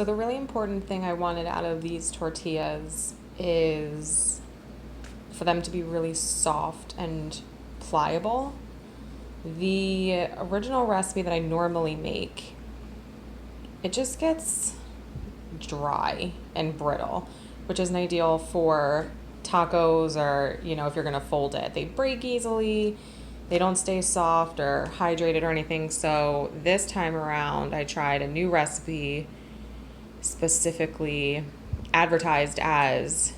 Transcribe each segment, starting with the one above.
So the really important thing I wanted out of these tortillas is for them to be really soft and pliable. The original recipe that I normally make, it just gets dry and brittle, which isn't ideal for tacos or, if you're gonna fold it. They break easily, they don't stay soft or hydrated or anything. So this time around, I tried a new recipe specifically advertised as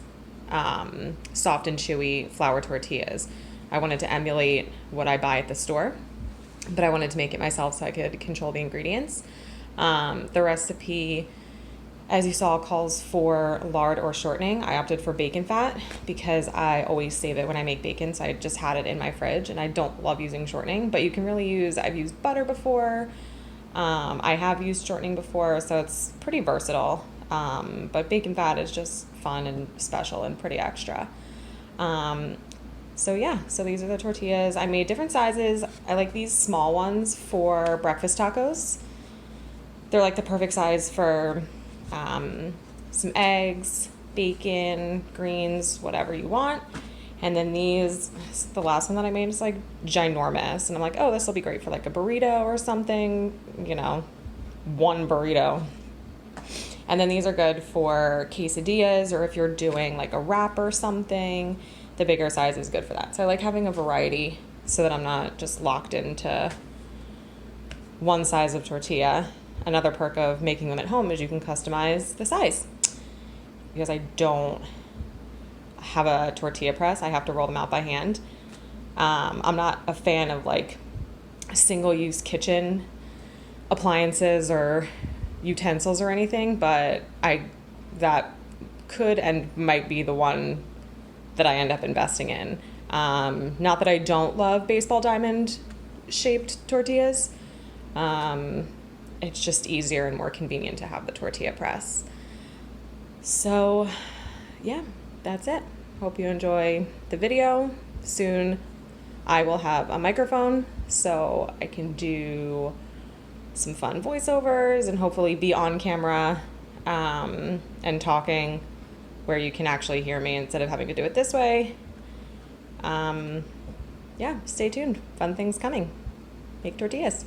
soft and chewy flour tortillas. I wanted to emulate what I buy at the store, but I wanted to make it myself so I could control the ingredients. The recipe, as you saw, calls for lard or shortening. I opted for bacon fat because I always save it when I make bacon, so I just had it in my fridge, and I don't love using shortening, but you can really I've used butter before. I have used shortening before, so it's pretty versatile. But bacon fat is just fun and special and pretty extra. So these are the tortillas. I made different sizes. I like these small ones for breakfast tacos. They're like the perfect size for some eggs, bacon, greens, whatever you want. And then the last one that I made is like ginormous. And I'm like, oh, this will be great for like a burrito or something, one burrito. And then these are good for quesadillas, or if you're doing like a wrap or something, the bigger size is good for that. So I like having a variety so that I'm not just locked into one size of tortilla. Another perk of making them at home is you can customize the size. Because I don't have a tortilla press, I have to roll them out by hand. I'm not a fan of like single-use kitchen appliances or utensils or anything, but that could and might be the one that I end up investing in. Not that I don't love baseball diamond shaped tortillas. It's just easier and more convenient to have the tortilla press. So yeah, that's it. Hope you enjoy the video. Soon I will have a microphone so I can do some fun voiceovers and hopefully be on camera and talking where you can actually hear me instead of having to do it this way. Stay tuned. Fun things coming. Make tortillas.